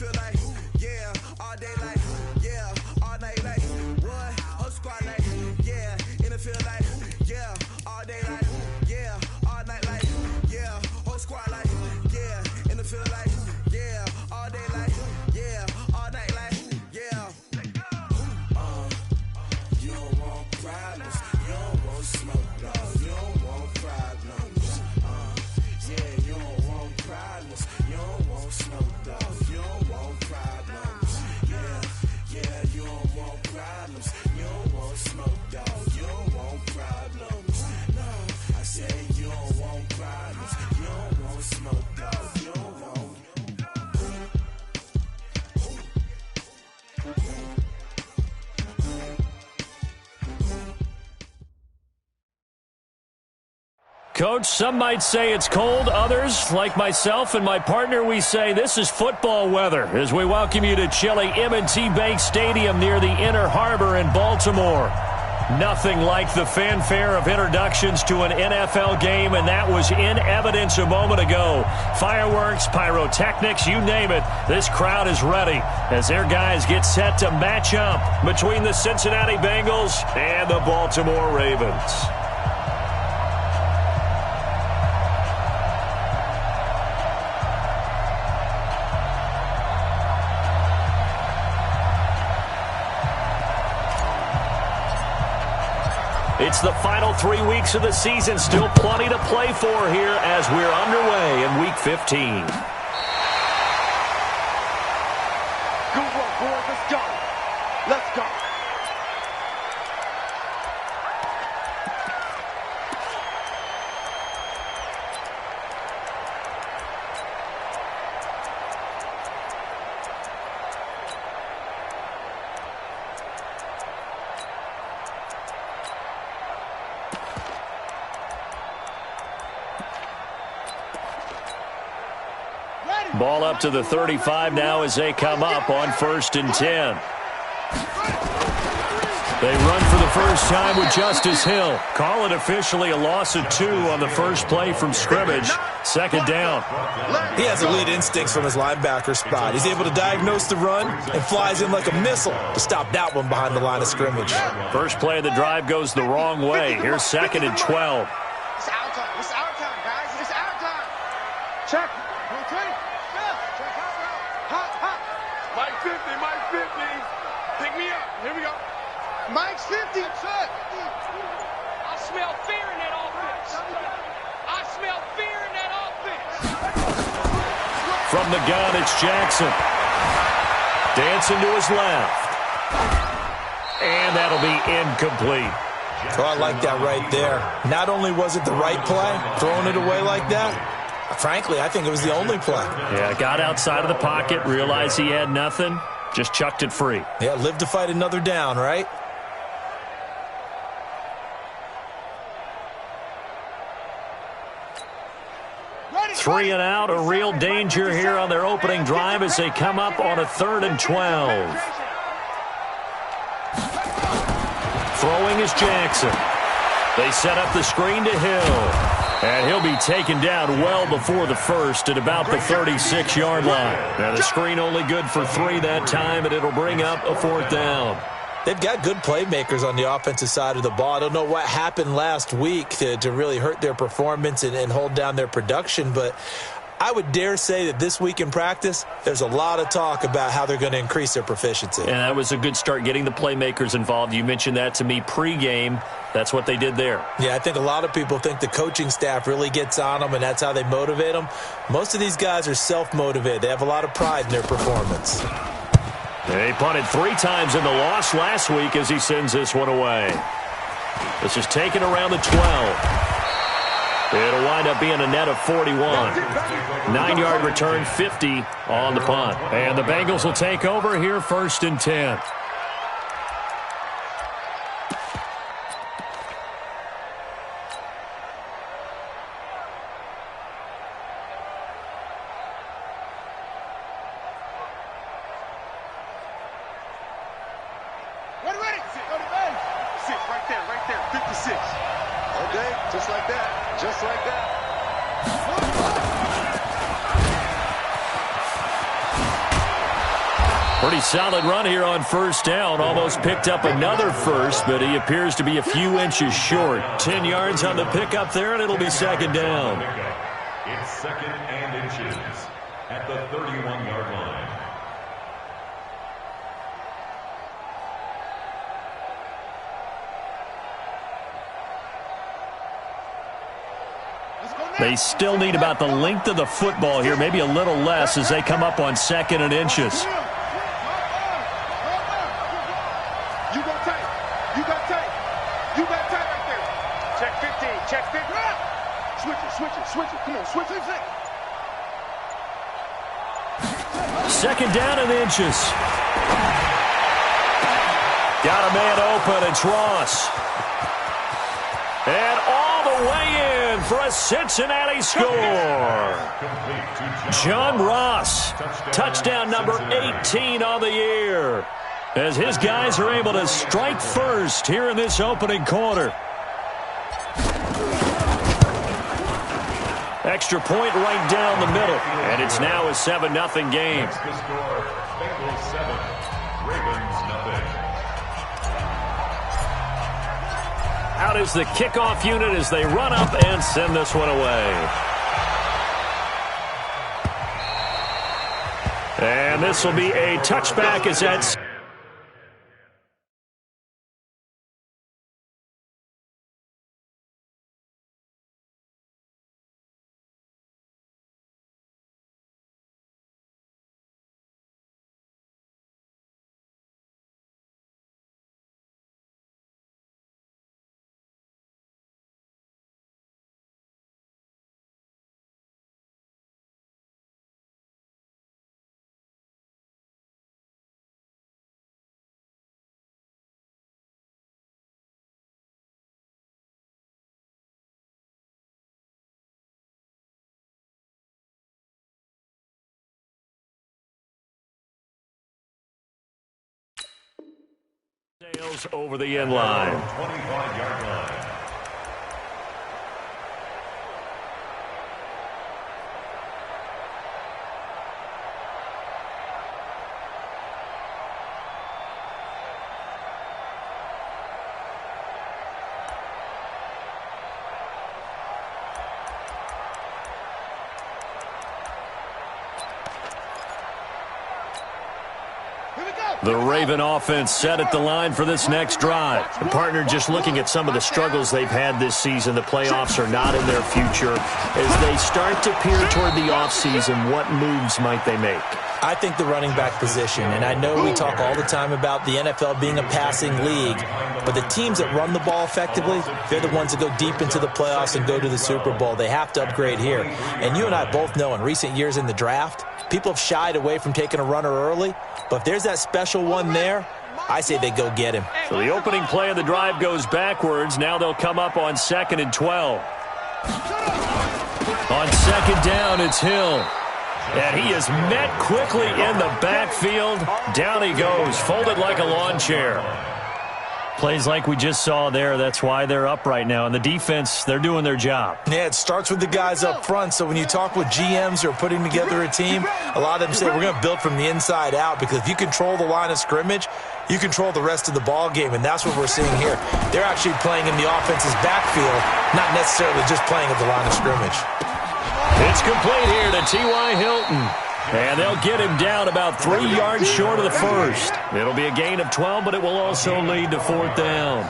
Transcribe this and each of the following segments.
feel like, yeah, all day like, yeah, all night like, what? Whole squad like, yeah, in the field like, yeah, all day like, yeah, all night like, yeah, whole squad like, yeah, in the field like, yeah, all day like, yeah, all night like, yeah. You don't want problems, you don't want smoke, no, you don't want problems. Yeah, you don't want problems, you don't want smoke, dog, you don't want problems. Yeah, you don't want problems, you don't want smoke, dog, you don't want problems. No, I say you don't want problems, you don't want smoke, dog, you don't want. Coach, some might say it's cold. Others, like myself and my partner, we say this is football weather as we welcome you to chilly M&T Bank Stadium near the Inner Harbor in Baltimore. Nothing like the fanfare of introductions to an NFL game, and that was in evidence a moment ago. Fireworks, pyrotechnics, you name it. This crowd is ready as their guys get set to match up between the Cincinnati Bengals and the Baltimore Ravens. It's the final 3 weeks of the season. Still plenty to play for here as we're underway in Week 15. Good work, boys. Let's go. Let's go. Ball up to the 35 now as they come up on 1st and 10. They run for the first time with Justice Hill. Call it officially a loss of 2 on the first play from scrimmage. 2nd down. He has elite instincts from his linebacker spot. He's able to diagnose the run and flies in like a missile to stop that one behind the line of scrimmage. First play of the drive goes the wrong way. Here's 2nd and 12. It's our time. It's our time, guys. It's our time. Check. Okay. Check out now. Hot. Mike 50. Mike 50. Pick me up. Here we go. Mike's 50. Check. I smell fear in that offense. I smell fear in that offense. From the gun, it's Jackson. Dancing to his left. And that'll be incomplete. Oh, I like that right there. Not only was it the right play, throwing it away like that, frankly, I think it was the only play. Yeah, got outside of the pocket, realized he had nothing, just chucked it free. Yeah, live to fight another down, right? Three and out, a real danger here on their opening drive as they come up on a 3rd and 12. Throwing is Jackson. They set up the screen to Hill. And he'll be taken down well before the first at about the 36-yard line. Now the screen only good for 3 that time, and it'll bring up a 4th down. They've got good playmakers on the offensive side of the ball. I don't know what happened last week to really hurt their performance and hold down their production, but I would dare say that this week in practice, there's a lot of talk about how they're going to increase their proficiency. And that was a good start getting the playmakers involved. You mentioned that to me pregame. That's what they did there. Yeah, I think a lot of people think the coaching staff really gets on them, and that's how they motivate them. Most of these guys are self-motivated. They have a lot of pride in their performance. They punted 3 times in the loss last week as he sends this one away. This is taken around the 12. It'll wind up being a net of 41. 9-yard return, 50 on the punt. And the Bengals will take over here 1st and 10. Ready. Sit, go to bed. Sit right there, 56. Okay, just like that. Just like that. Pretty solid run here on first down. Almost picked up another first, but he appears to be a few inches short. 10 yards on the pickup there, and it'll be second down. It's second and inches at the 31-yard line. They still need about the length of the football here, maybe a little less as they come up on second and inches. Switch it. Come on, switch it. Second down and inches. Got a man open. It's Ross. And all the way in for a Cincinnati score. John Ross, touchdown number 18 on the year, as his guys are able to strike first here in this opening quarter. Extra point right down the middle, and it's now a 7-0 game. Bengals 7, Ravens nothing. Out is the kickoff unit as they run up and send this one away. And this will be a touchback as that's... Sails over the end line. 25-yard line. The Raven offense set at the line for this next drive. The partner, just looking at some of the struggles they've had this season, the playoffs are not in their future. As they start to peer toward the offseason, what moves might they make? I think the running back position, and I know we talk all the time about the NFL being a passing league, but the teams that run the ball effectively, they're the ones that go deep into the playoffs and go to the Super Bowl. They have to upgrade here. And you and I both know in recent years in the draft, people have shied away from taking a runner early, but if there's that special one there, I say they go get him. So the opening play of the drive goes backwards. Now they'll come up on 2nd and 12. On second down, it's Hill. And he is met quickly in the backfield. Down he goes, folded like a lawn chair. Plays like we just saw there. That's why they're up right now. And the defense, they're doing their job. Yeah, it starts with the guys up front. So when you talk with GMs who are putting together a team, a lot of them say we're going to build from the inside out, because if you control the line of scrimmage, you control the rest of the ball game, and that's what we're seeing here. They're actually playing in the offense's backfield, not necessarily just playing at the line of scrimmage. It's complete here to T.Y. Hilton. And they'll get him down about 3 yards short of the first. It'll be a gain of 12, but it will also lead to 4th down.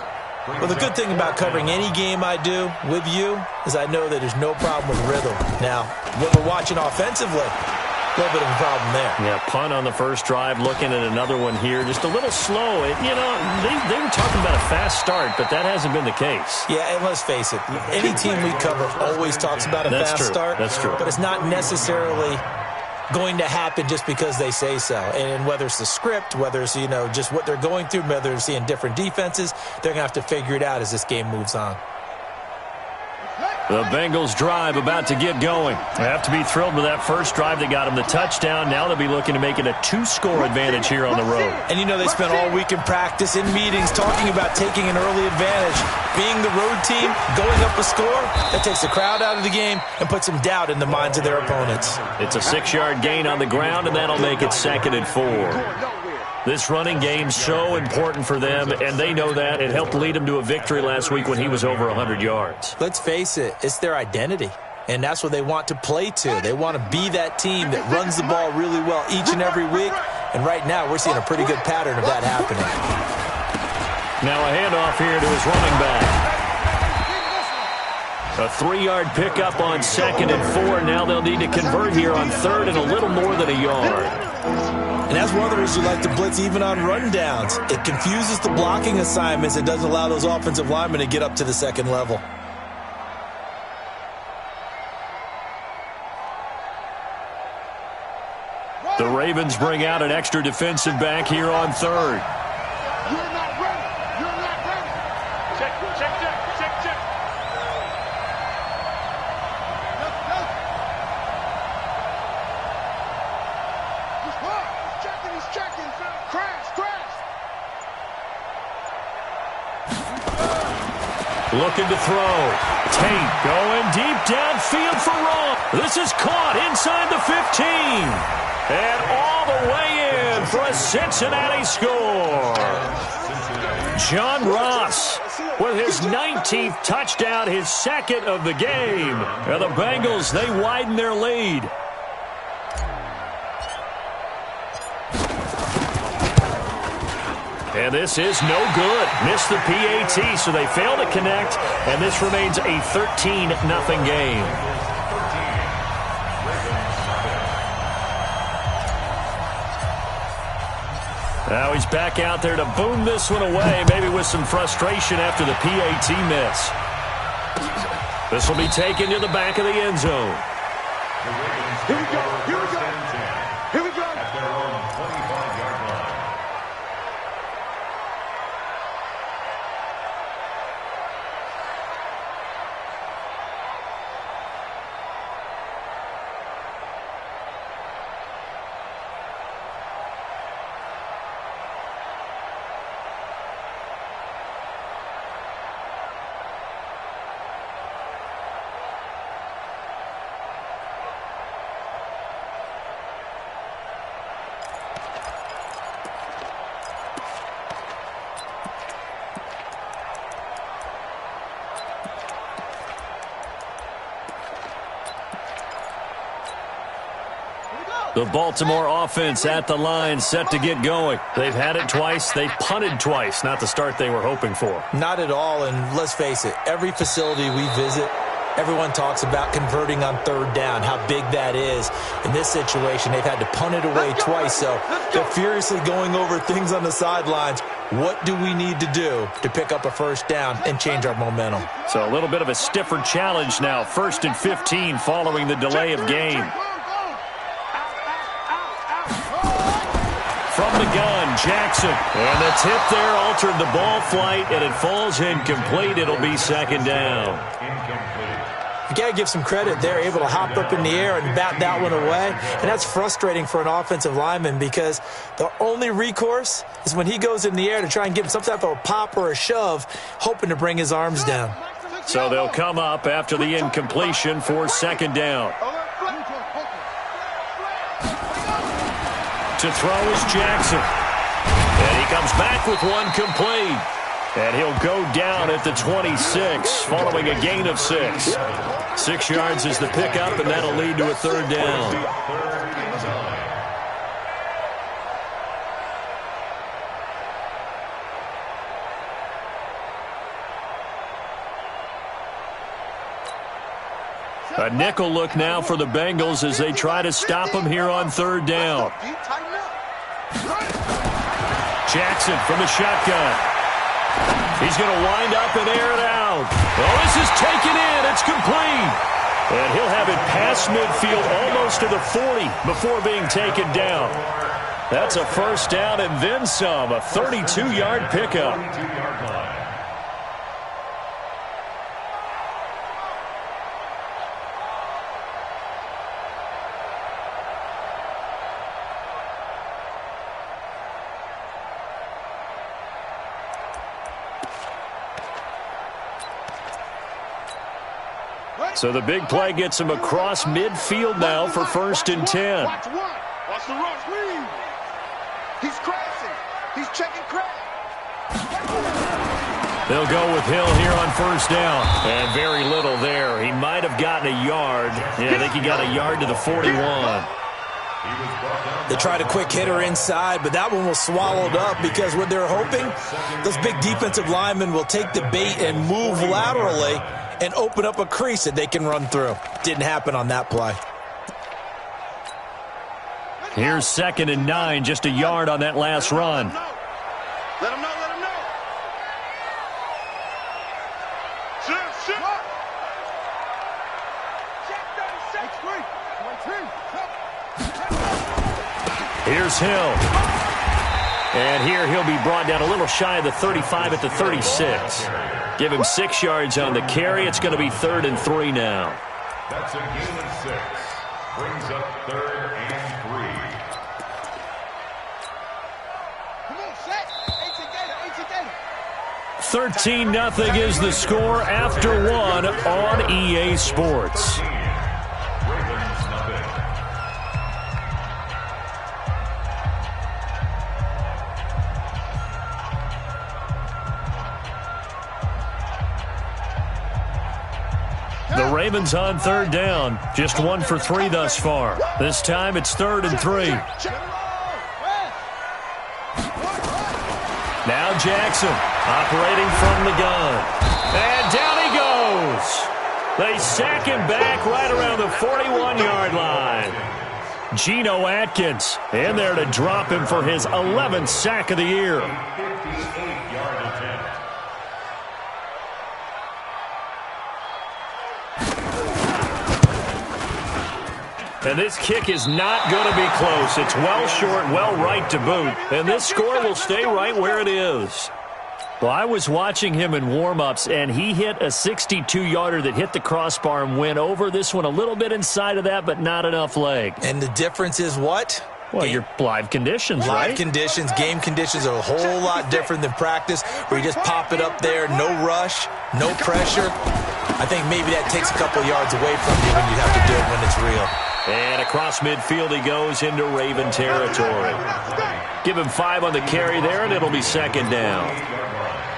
Well, the good thing about covering any game I do with you is I know that there's no problem with rhythm. Now, when we're watching offensively, a little bit of a problem there. Yeah, punt on the first drive, looking at another one here. Just a little slow. You know, they were talking about a fast start, but that hasn't been the case. Yeah, and let's face it, any team we cover always talks about a fast start. That's true. But it's not necessarily going to happen just because they say so. And whether it's the script, whether it's, just what they're going through, whether they're seeing different defenses, they're going to have to figure it out as this game moves on. The Bengals drive about to get going. They have to be thrilled with that first drive that got them the touchdown. Now they'll be looking to make it a 2-score advantage here on the road. And they spent all week in practice, in meetings, talking about taking an early advantage. Being the road team, going up a score, that takes the crowd out of the game and puts some doubt in the minds of their opponents. It's a 6-yard gain on the ground, and that'll make it 2nd and 4. This running game's so important for them, and they know that. It helped lead them to a victory last week when he was over 100 yards. Let's face it, it's their identity. And that's what they want to play to. They want to be that team that runs the ball really well each and every week. And right now, we're seeing a pretty good pattern of that happening. Now a handoff here to his running back. A 3-yard pickup on 2nd and 4. Now they'll need to convert here on 3rd and a little more than a yard. And that's one of the reasons you like to blitz even on rundowns. It confuses the blocking assignments. It doesn't allow those offensive linemen to get up to the second level. The Ravens bring out an extra defensive back here on 3rd. You're not ready. You're not ready. Check. He's checking. Crash. Looking to throw. Tate going deep downfield for Rowe. This is caught inside the 15. And all the way in for a Cincinnati score. John Ross with his 19th touchdown, his 2nd of the game. And the Bengals, they widen their lead. And this is no good. Missed the PAT, so they fail to connect. And this remains a 13-0 game. Now he's back out there to boom this one away, maybe with some frustration after the PAT miss. This will be taken to the back of the end zone. Here we go. At their own 25-yard line. The Baltimore offense at the line, set to get going. They've had it twice. They've punted twice. Not the start they were hoping for. Not at all, and let's face it, every facility we visit, everyone talks about converting on 3rd down, how big that is. In this situation, they've had to punt it away twice, so they're furiously going over things on the sidelines. What do we need to do to pick up a 1st down and change our momentum? So a little bit of a stiffer challenge now. 1st and 15 following the delay of game. From the gun, Jackson. And the tip there altered the ball flight, and it falls incomplete. It'll be 2nd down. You got to give some credit. They're able to hop up in the air and bat that one away. And that's frustrating for an offensive lineman because the only recourse is when he goes in the air to try and give him some type of a pop or a shove, hoping to bring his arms down. So they'll come up after the incompletion for 2nd down. To throw is Jackson. And he comes back with one complete. And he'll go down at the 26 following a gain of 6. 6 yards is the pickup, and that'll lead to a 3rd down. A nickel look now for the Bengals as they try to stop him here on 3rd down. Jackson from the shotgun. He's going to wind up and air it out. Oh, this is taken in. It's complete. And he'll have it past midfield almost to the 40 before being taken down. That's a 1st down and then some. A 32-yard pickup. So the big play gets him across midfield now for 1st and 10. Watch the rush. He's crashing. He's checking crash. They'll go with Hill here on first down. And very little there. He might have gotten a yard. Yeah, I think he got a yard to the 41. They tried a quick hitter inside, but that one was swallowed up because what they're hoping, those big defensive linemen will take the bait and move laterally and open up a crease that they can run through. Didn't happen on that play. Here's 2nd and 9, just a yard on that last run. Let him know. Let him know. Shoot. Here's Hill. And here he'll be brought down a little shy of the 35 at the 36. Give him 6 yards on the carry. It's going to be 3rd and 3 now. That's a gain of 6. Brings up 3rd and 3. 13-0 is the score after 1 on EA Sports. The Ravens on 3rd down. Just 1 for 3 thus far. This time it's 3rd and 3. Now Jackson operating from the gun. And down he goes. They sack him back right around the 41-yard line. Geno Atkins in there to drop him for his 11th sack of the year. 58-yard attempt. And this kick is not going to be close. It's well short, well right to boot. And this score will stay right where it is. Well, I was watching him in warm-ups, and he hit a 62-yarder that hit the crossbar and went over. This one a little bit inside of that, but not enough leg. And the difference is what? Well, your live conditions, right? Live conditions, game conditions are a whole lot different than practice, where you just pop it up there, no rush, no pressure. I think maybe that takes a couple yards away from you when you have to do it when it's real. And across midfield he goes into Raven territory. Give him 5 on the carry there, and it'll be 2nd down.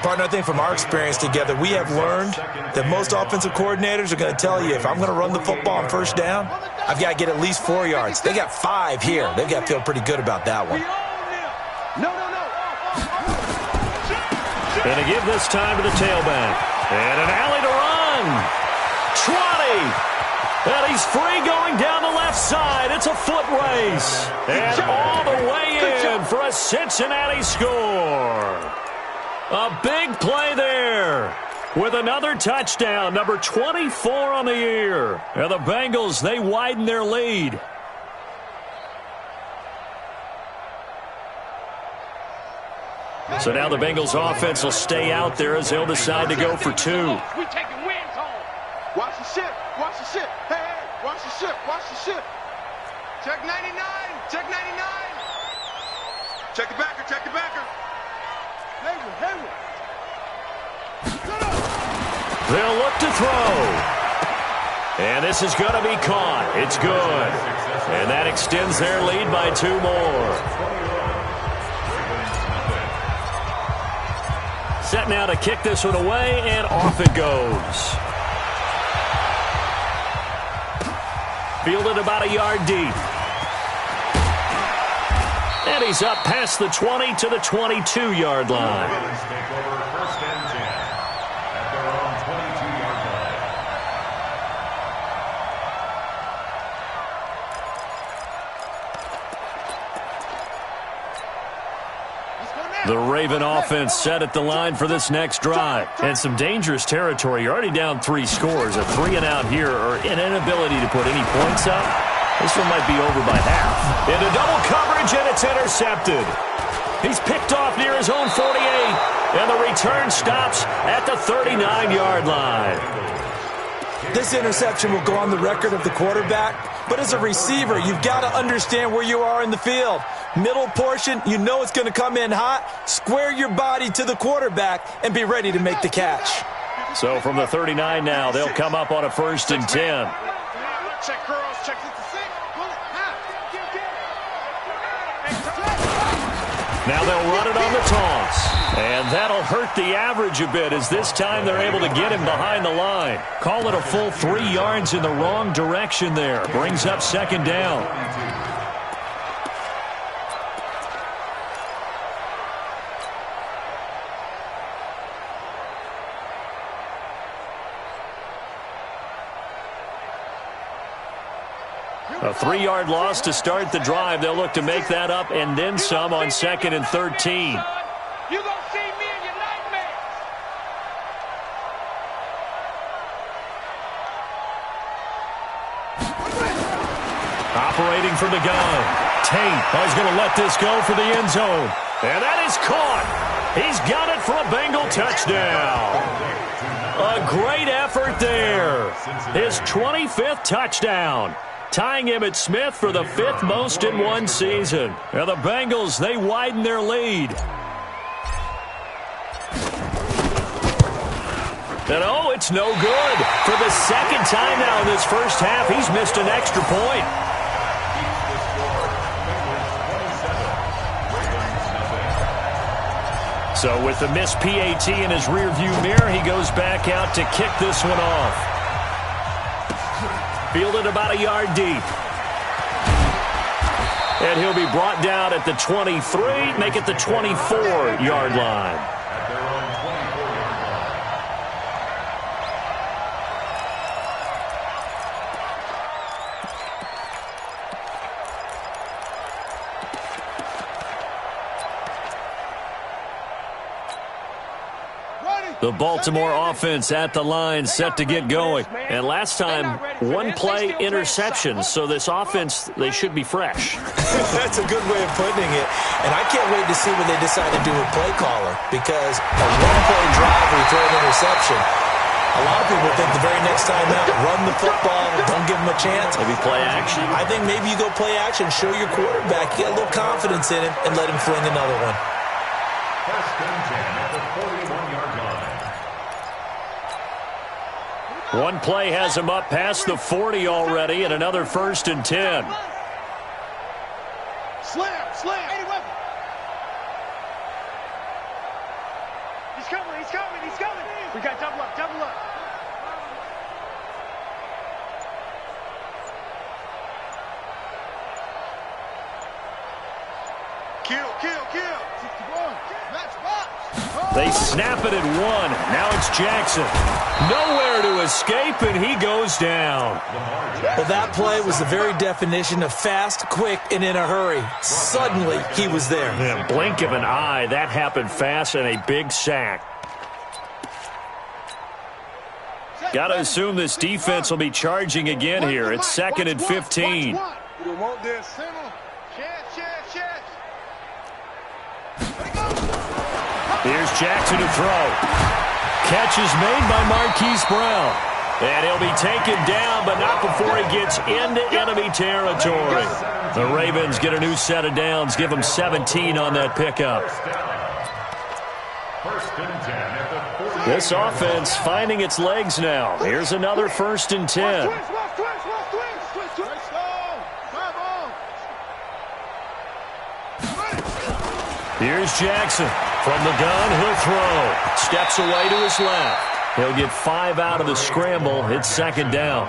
Partner, I think from our experience together, we have learned that most offensive coordinators are going to tell you, if I'm going to run the football on first down, I've got to get at least 4 yards. They got 5 here. They've got to feel pretty good about that one. Going to give this time to the tailback. And an alley to run. 20. And he's free going down the left side. It's a foot race. And all the way in for a Cincinnati score. A big play there with another touchdown, number 24 on the year. And the Bengals, they widen their lead. So now the Bengals offense will stay out there as they'll decide to go for 2. We taking wins home. Watch the ship. Watch the ship. Hey, watch the ship. Watch the ship. Check 99. Check 99. Check the backer. Check the backer. Hayward. They'll look to throw. And this is going to be caught. It's good. And that extends their lead by 2 more. Set now to kick this one away, and off it goes. Fielded about a yard deep. And he's up past the 20 to the 22-yard line. Take over 1st and 10 at their own 22-yard line. The Raven offense set at the line for this next drive. And some dangerous territory. You're already down 3 scores. A 3-and-out here, or an inability to put any points up. This one might be over by half. Into double coverage, and it's intercepted. He's picked off near his own 48. And the return stops at the 39-yard line. This interception will go on the record of the quarterback, but as a receiver, you've got to understand where you are in the field. Middle portion, you know it's going to come in hot. Square your body to the quarterback and be ready to make the catch. So from the 39 now, they'll come up on a 1st and 10. Check girls. Check 56. Now they'll run it on the toss. And that'll hurt the average a bit as this time they're able to get him behind the line. Call it a full 3 yards in the wrong direction there. Brings up second down. A 3-yard loss to start the drive. They'll look to make that up and then some on 2nd and 13. You gonna see me in your nightmares. Operating from the gun. Tate is going to let this go for the end zone. And that is caught. He's got it for a Bengal touchdown. A great effort there. His 25th touchdown. Tying Emmitt Smith for the 5th most in one season. Now the Bengals, they widen their lead. And oh, it's no good. For the 2nd time now in this first half, he's missed an extra point. So with the missed PAT in his rearview mirror, he goes back out to kick this one off. Fielded about a yard deep. And he'll be brought down at the 23, make it the 24-yard line. The Baltimore offense at the line set to get going. And last time, 1 play interception. So this offense, they should be fresh. That's a good way of putting it. And I can't wait to see what they decide to do with play caller. Because a 1-play drive where you throw an interception, a lot of people think the very next time out, run the football, don't give them a chance. Maybe play action. I think maybe you go play action, show your quarterback, get a little confidence in him, and let him fling another one. First and 10 at the 41-yard line. 1 play has him up past the 40 already, and another 1st and 10. Slam, slam. He's coming, he's coming, he's coming. We got double up, double up. Kill, kill, kill. 61. Match box. They snap it at 1. Now it's Jackson. Nowhere to escape, and he goes down. Well, that play was the very definition of fast, quick, and in a hurry. Suddenly, he was there. Yeah, blink of an eye. That happened fast and a big sack. Got to assume this defense will be charging again here. It's 2nd and 15. We want this. Here's Jackson to throw. Catch is made by Marquise Brown. And he'll be taken down, but not before he gets into enemy territory. The Ravens get a new set of downs. Give them 17 on that pickup. First and 10 at the 40. This offense finding its legs now. Here's another 1st and 10. Here's Jackson. From the gun, he'll throw. Steps away to his left. He'll get 5 out of the scramble. It's 2nd down.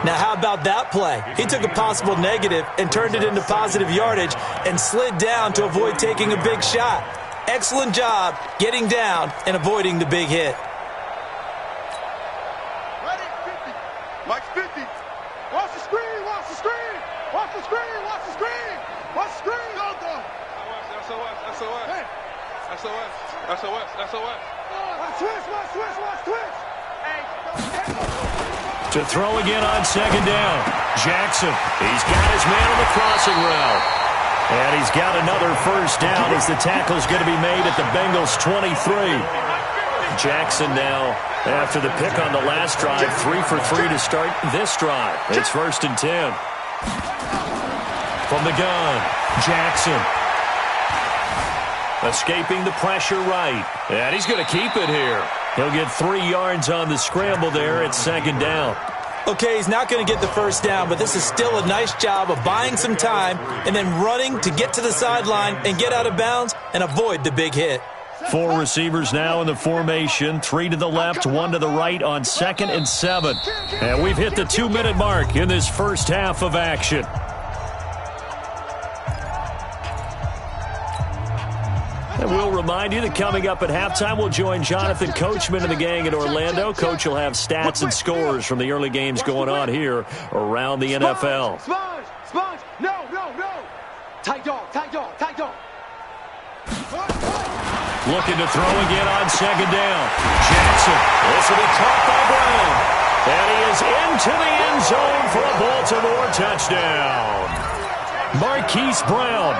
Now, how about that play? He took a possible negative and turned it into positive yardage and slid down to avoid taking a big shot. Excellent job getting down and avoiding the big hit. Ready? 50. Mike's 50. Watch the screen, watch the screen. Watch the screen, watch the screen. Watch the screen. Go, go. SOS, SOS. Hey. SOS, SOS, SOS. Watch twist, watch twist, watch twist. Hey. To throw again on 2nd down. Jackson, he's got his man on the crossing route. And he's got another 1st down as the tackle's going to be made at the Bengals' 23. Jackson now, after the pick on the last drive, 3 for 3 to start this drive. It's 1st and 10. From the gun, Jackson. Escaping the pressure right. And he's going to keep it here. He'll get 3 yards on the scramble there at 2nd down. Okay, he's not going to get the first down, but this is still a nice job of buying some time and then running to get to the sideline and get out of bounds and avoid the big hit. 4 receivers now in the formation. 3 to the left, 1 to the right on 2nd and 7. And we've hit the 2-minute mark in this first half of action. And we'll remind you that coming up at halftime, we'll join Jonathan Coachman and the gang in Orlando. Coach will have stats and scores from the early games going on here around the NFL. Sponge, no. Tight dog. Looking to throw again on 2nd down. Jackson, this will be caught by Brown. And he is into the end zone for a Baltimore touchdown. Marquise Brown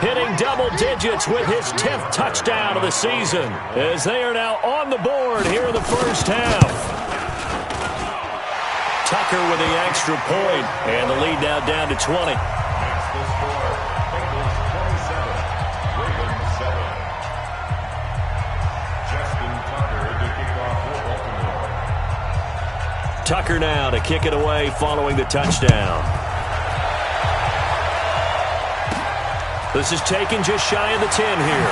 hitting double digits with his 10th touchdown of the season as they are now on the board here in the first half. Tucker with the extra point, and the lead now down to 20. That's the score. Bengals 27, Ravens 7. Justin Tucker to kick off for Baltimore. Tucker now to kick it away following the touchdown. This is taken just shy of the 10 here.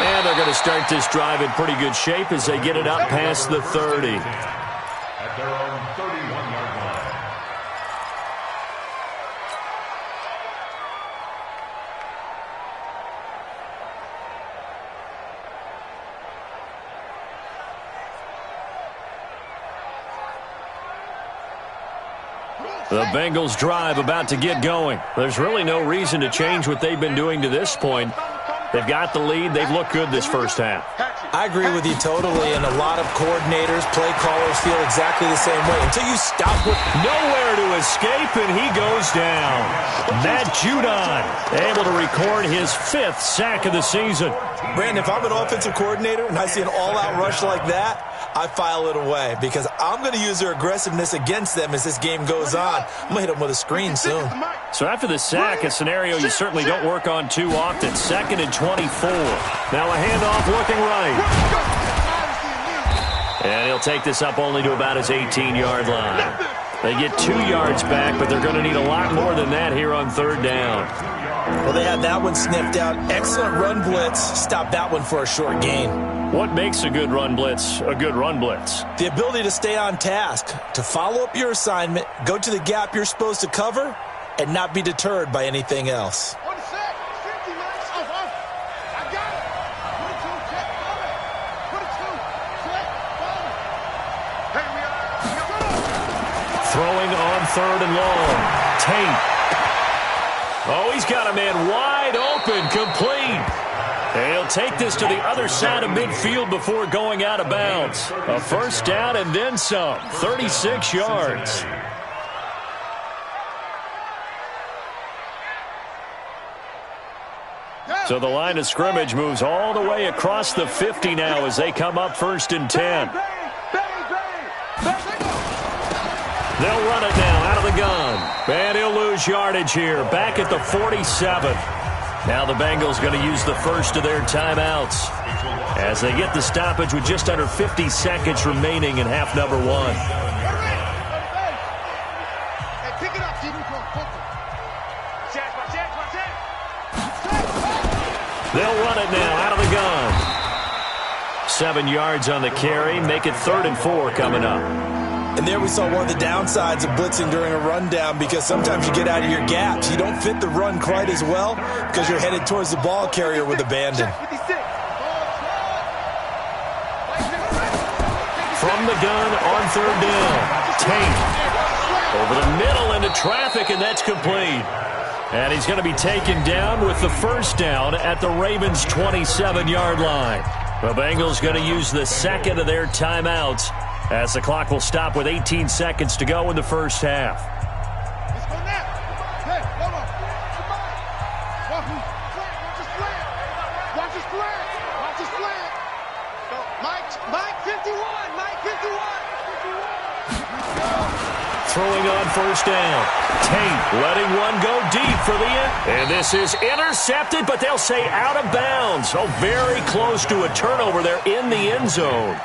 And they're going to start this drive in pretty good shape as they get it up past the 30. At their own 31-yard line. The Bengals drive about to get going. There's really no reason to change what they've been doing to this point. They've got the lead. They've looked good this first half. I agree with you totally, and a lot of coordinators, play callers feel exactly the same way. Until you stop with nowhere to escape, and he goes down. Matt Judon able to record his 5th sack of the season. Brandon, if I'm an offensive coordinator and I see an all-out rush like that, I file it away because I'm going to use their aggressiveness against them as this game goes on. I'm going to hit them with a screen soon. So after the sack, a scenario you certainly don't work on too often. 2nd and 24. Now a handoff looking right. And he'll take this up only to about his 18-yard line. They get 2 yards back, but they're going to need a lot more than that here on 3rd down. Well, they had that one sniffed out. Excellent run blitz. Stop that one for a short gain. What makes a good run blitz a good run blitz? The ability to stay on task, to follow up your assignment, go to the gap you're supposed to cover, and not be deterred by anything else. Throwing on 3rd and long. Tate. Oh, he's got a man wide open, complete. And he'll take this to the other side of midfield before going out of bounds. A first down and then some. 36 yards. So the line of scrimmage moves all the way across the 50 now as they come up 1st and 10. They'll run it now out of the gun. And he'll lose yardage here. Back at the 47. Now the Bengals going to use the first of their timeouts as they get the stoppage with just under 50 seconds remaining in half number 1. They'll run it now out of the gun. 7 yards on the carry. Make it 3rd and 4 coming up. And there we saw one of the downsides of blitzing during a rundown because sometimes you get out of your gaps. You don't fit the run quite as well because you're headed towards the ball carrier with abandon. From the gun on 3rd down. Tate over the middle into traffic, and that's complete. And he's going to be taken down with the first down at the Ravens' 27-yard line. The Bengals going to use the second of their timeouts as the clock will stop with 18 seconds to go in the first half. Throwing on first down. Tate letting one go deep for the end. And this is intercepted, but they'll say out of bounds. Oh, very close to a turnover there in the end zone.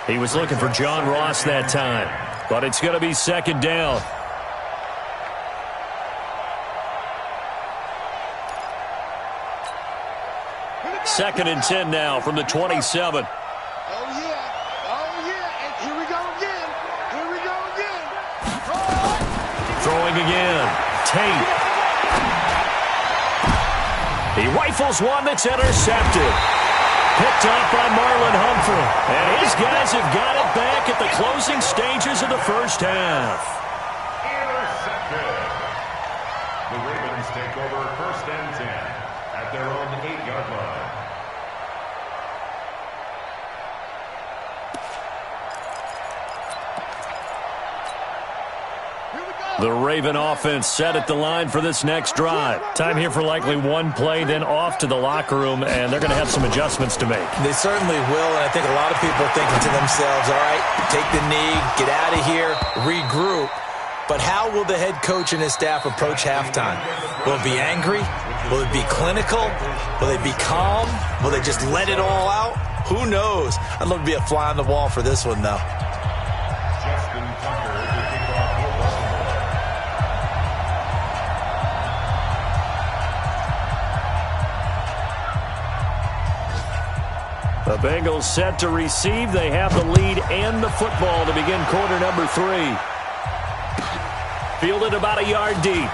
He was looking for John Ross that time. But it's going to be second down. Second and 10 now from the 27. Oh, yeah. Oh, yeah. And here we go again. Here we go again. Throwing again. Tate. He rifles one that's intercepted. Picked up by Marlon Humphrey. And his guys have got it back at the closing stages of the first half. Intercepted. The Ravens take over first and 10 at their own 8-yard line. The Raven offense set at the line for this next drive. Time here for likely one play, then off to the locker room, and they're going to have some adjustments to make. They certainly will, and I think a lot of people are thinking to themselves, all right, take the knee, get out of here, regroup. But how will the head coach and his staff approach halftime? Will it be angry? Will it be clinical? Will they be calm? Will they just let it all out? Who knows? I'd love to be a fly on the wall for this one, though. Justin Tucker to kick off for Baltimore. The Bengals set to receive. They have the lead and the football to begin quarter number 3. Fielded about a yard deep.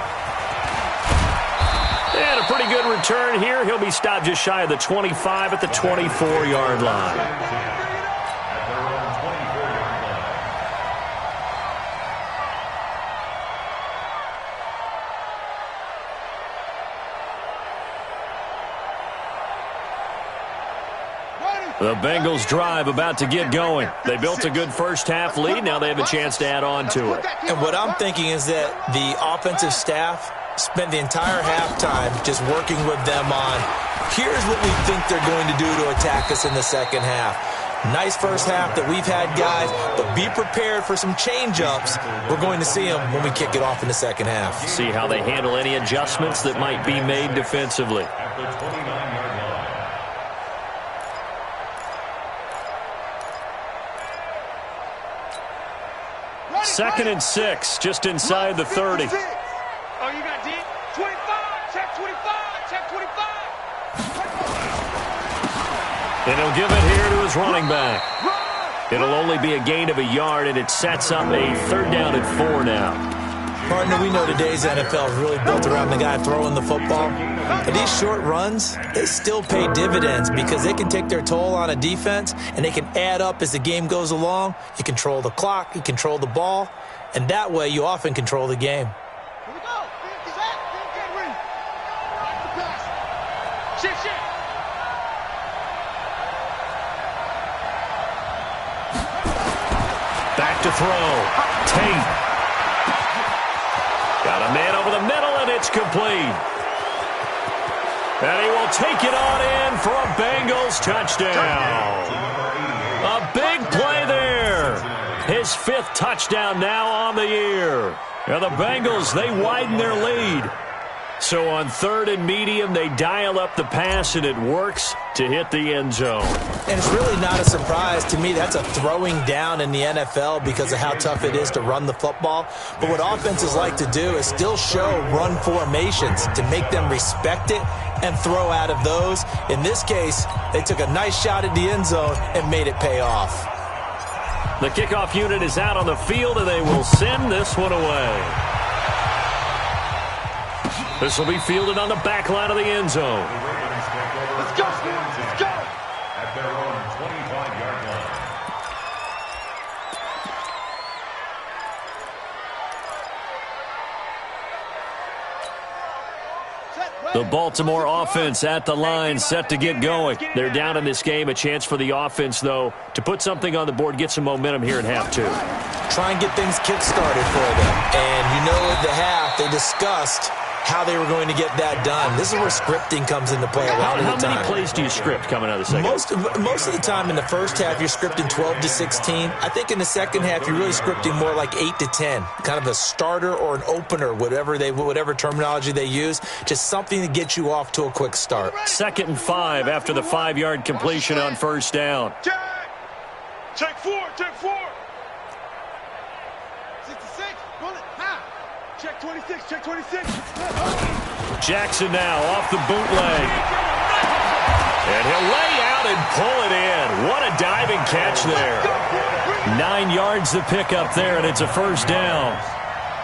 And a pretty good return here. He'll be stopped just shy of the 25 at the 24-yard line. At their own 24-yard line. The Bengals drive about to get going. They built a good first half lead. Now they have a chance to add on to it. And what I'm thinking is that the offensive staff spent the entire halftime just working with them on, here's what we think they're going to do to attack us in the second half. Nice first half that we've had, guys, but be prepared for some change-ups. We're going to see them when we kick it off in the second half. See how they handle any adjustments that might be made defensively. At the 29-yard line. Second and 6, just inside the 30. Oh, you got deep? 25, check 25, check 25. And he'll give it here to his running back. It'll only be a gain of a yard, and it sets up a third down at 4 now. Partner, we know today's NFL is really built around the guy throwing the football. But these short runs, they still pay dividends because they can take their toll on a defense, and they can add up as the game goes along. You control the clock, you control the ball, and that way you often control the game. Here we go. Set. Get ready. Pass. Shift. Back to throw. Tate. Got a man over the middle, and it's complete. And he will take it on in for a Bengals touchdown. A big play there. His 5th touchdown now on the year. And the Bengals, they widen their lead. So on 3rd and medium, they dial up the pass, and it works to hit the end zone. And it's really not a surprise to me. That's a throwing down in the NFL because of how tough it is to run the football. But what offenses like to do is still show run formations to make them respect it and throw out of those. In this case, they took a nice shot at the end zone and made it pay off. The kickoff unit is out on the field, and they will send this one away. This will be fielded on the back line of the end zone. Let's go. Let's go. At their own 25-yard line. The Baltimore offense at the line, set to get going. They're down in this game. A chance for the offense, though, to put something on the board, get some momentum here in half 2. Try and get things kick-started for them. And you know at the half, they discussed how they were going to get that done. This is where scripting comes into play a lot of the time. How many plays do you script coming out of the second? Most of the time in the first half, you're scripting 12 to 16. I think in the second half, you're really scripting more like 8 to 10. Kind of a starter or an opener, whatever terminology they use. Just something to get you off to a quick start. 2nd and 5 after the 5-yard completion on first down. Check 4. Check 26, check 26. Jackson now off the bootleg. And he'll lay out and pull it in. What a diving catch there. 9 yards to pick up there, and it's a first down.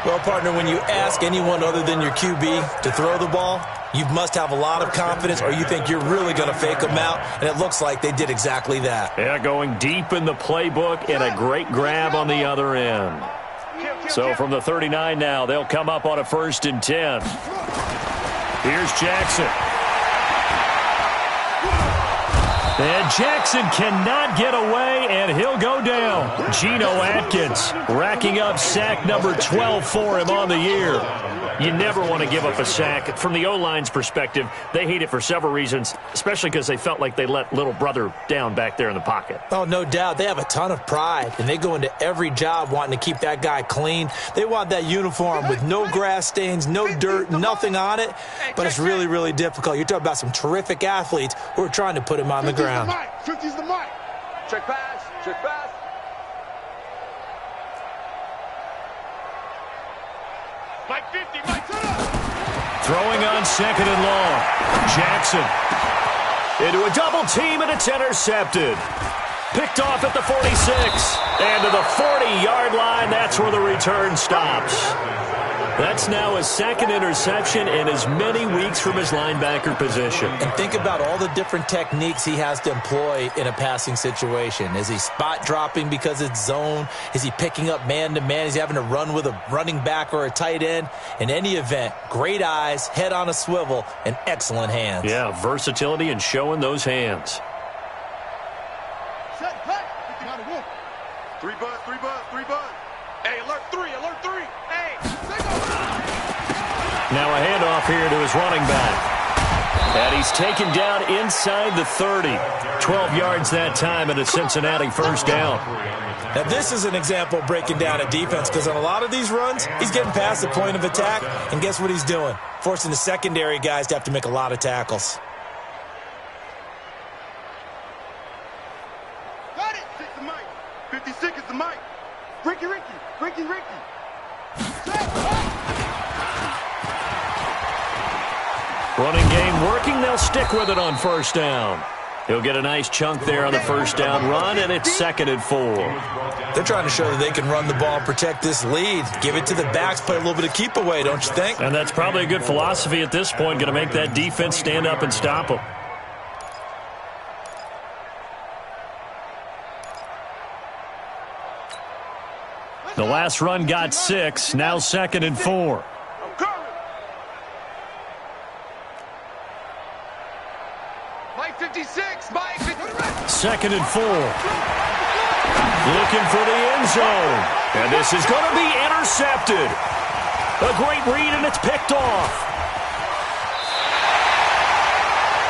Well, partner, when you ask anyone other than your QB to throw the ball, you must have a lot of confidence, or you think you're really going to fake them out, and it looks like they did exactly that. Yeah, going deep in the playbook and a great grab on the other end. So from the 39 now, they'll come up on a 1st and 10. Here's Jackson. And Jackson cannot get away, and he'll go down. Geno Atkins racking up sack number 12 for him on the year. You never want to give up a sack. From the O-line's perspective, they hate it for several reasons, especially because they felt like they let little brother down back there in the pocket. Oh, no doubt. They have a ton of pride, and they go into every job wanting to keep that guy clean. They want that uniform with no grass stains, no dirt, nothing on it, but it's really, really difficult. You're talking about some terrific athletes who are trying to put him on the ground. 50's the mic. Check pass, check pass. Mike 50, Mike, set up. Throwing on 2nd and long. Jackson into a double team, and it's intercepted. Picked off at the 46. And to the 40-yard line, that's where the return stops. That's now his 2nd interception in as many weeks from his linebacker position. And think about all the different techniques he has to employ in a passing situation. Is he spot dropping because it's zone? Is he picking up man-to-man? Is he having to run with a running back or a tight end? In any event, great eyes, head on a swivel, and excellent hands. Yeah, versatility and showing those hands. Set, play. 50 on the wall. 3 buzz, 3 buzz, 3 buzz. Hey, alert 3, alert 3. Hey, now a handoff here to his running back. And he's taken down inside the 30. 12 yards that time and a Cincinnati 1st down. Now this is an example of breaking down a defense, because on a lot of these runs, he's getting past the point of attack, and guess what he's doing? Forcing the secondary guys to have to make a lot of tackles. got it. 6 the mic. 56 is the mic. Ricky. Running game working. They'll stick with it on 1st down. He'll get a nice chunk there on the 1st down run, and it's 2nd and 4. They're trying to show that they can run the ball and protect this lead. Give it to the backs, play a little bit of keep away, don't you think? And that's probably a good philosophy at this point, going to make that defense stand up and stop them. The last run got 6, now 2nd and 4. Mike 56, Mike 56. 2nd and 4. Looking for the end zone. And this is going to be intercepted. A great read, and it's picked off.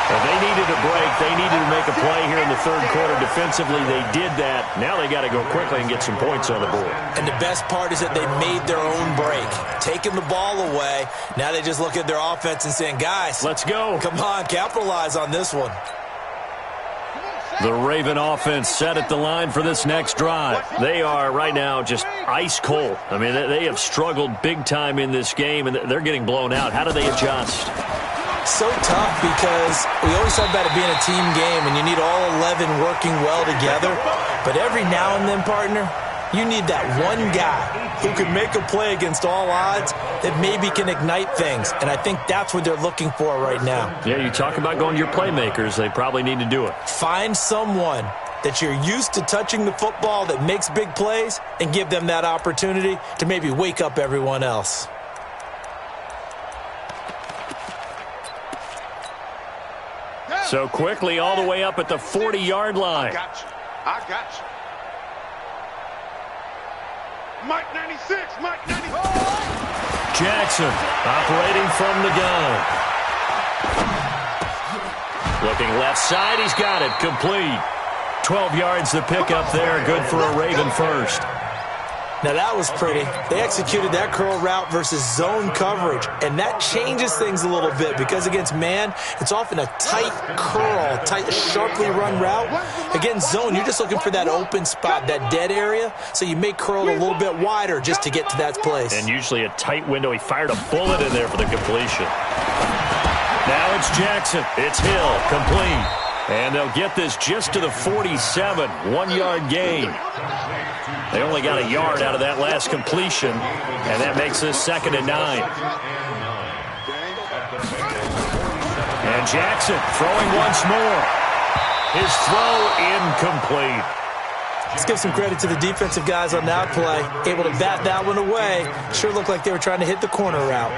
Well, they needed a break. They needed to make a play here in the 3rd quarter. Defensively, they did that. Now they got to go quickly and get some points on the board. And the best part is that they made their own break. Taking the ball away. Now they just look at their offense and saying, guys, let's go. Come on, capitalize on this one. The Raven offense set at the line for this next drive. They are right now just ice cold. I mean, they have struggled big time in this game, and they're getting blown out. How do they adjust? So tough, because we always talk about it being a team game, and you need all 11 working well together. But every now and then, partner, you need that one guy who can make a play against all odds that maybe can ignite things. And I think that's what they're looking for right now. Yeah, you talk about going to your playmakers. They probably need to do it. Find someone that you're used to touching the football that makes big plays and give them that opportunity to maybe wake up everyone else. So quickly all the way up at the 40-yard line. I got you. Mike 96, Mike 96. Jackson operating from the gun. Looking left side, he's got it, complete. 12 yards to pick up there, good for a Raven 1st. Now that was pretty. They executed that curl route versus zone coverage, and that changes things a little bit because against man, it's often a tight curl, tight, sharply run route. Against zone, you're just looking for that open spot, that dead area, so you may curl a little bit wider just to get to that place. And usually a tight window. He fired a bullet in there for the completion. Now it's Jackson. It's Hill, complete. And they'll get this just to the 47, 1-yard gain. They only got a yard out of that last completion, and that makes this 2nd and 9. And Jackson throwing once more. His throw incomplete. Let's give some credit to the defensive guys on that play. Able to bat that one away. Sure looked like they were trying to hit the corner route.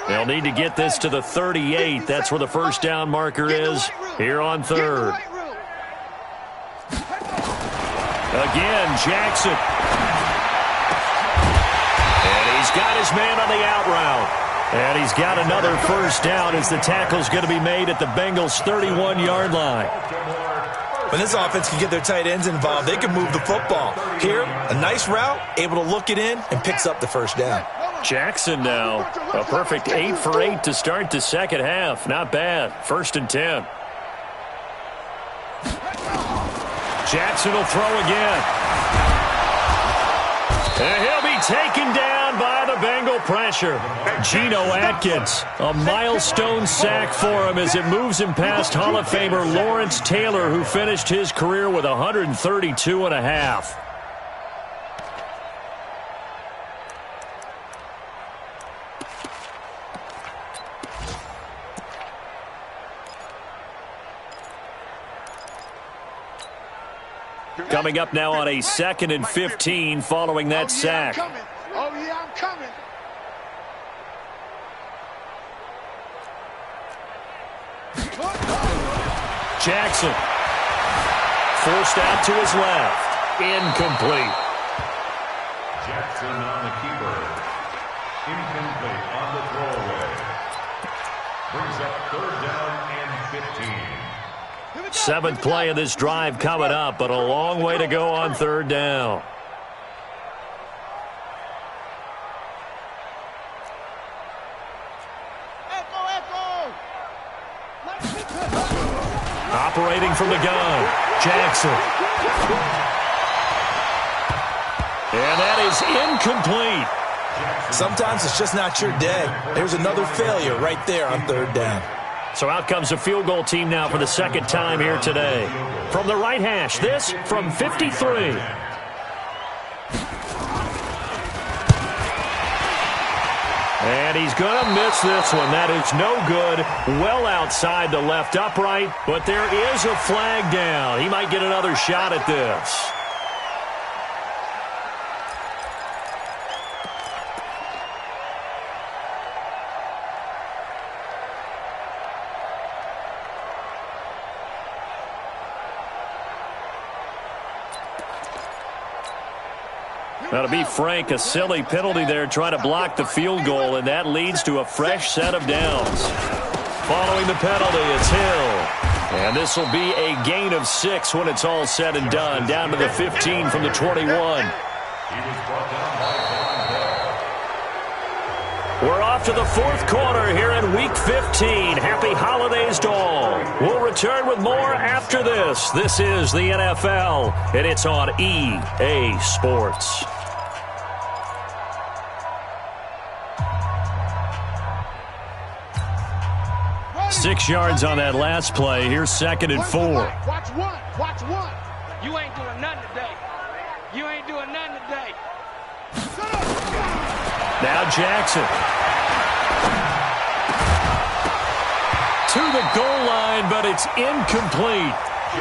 They'll need to get this to the 38. That's where the first down marker is here on 3rd. Again, Jackson. And he's got his man on the out route. And he's got another first down as the tackle's going to be made at the Bengals' 31-yard line. When this offense can get their tight ends involved, they can move the football. Here, a nice route, able to look it in, and picks up the first down. Jackson now, a perfect 8 for 8 to start the second half. Not bad. 1st and 10. Jackson will throw again. And he'll be taken down by the Bengal pressure. Geno Atkins, a milestone sack for him as it moves him past Hall of Famer Lawrence Taylor, who finished his career with 132 and a half. Coming up now on a 2nd and 15 following that sack. Oh, yeah, I'm coming. Jackson. Forced out to his left. Incomplete. Jackson on the keeper. Incomplete on the throwaway. Brings up 3rd down and 15. 7th play of this drive coming up, but a long way to go on 3rd down. Operating from the gun, Jackson. And that is incomplete. Sometimes it's just not your day. There's another failure right there on 3rd down. So out comes the field goal team now for the 2nd time here today. From the right hash, this from 53. And he's going to miss this one. That is no good. Well outside the left upright, but there is a flag down. He might get another shot at this. Now, to be frank, a silly penalty there trying to block the field goal, and that leads to a fresh set of downs. Following the penalty, it's Hill. And this will be a gain of 6 when it's all said and done, down to the 15 from the 21. We're off to the 4th quarter here in Week 15. Happy holidays to all. We'll return with more after this. This is the NFL, and it's on EA Sports. 6 yards on that last play. Here's 2nd and 4. Watch one. Watch one. You ain't doing nothing today. You ain't doing nothing today. Now Jackson. To the goal line, but it's incomplete.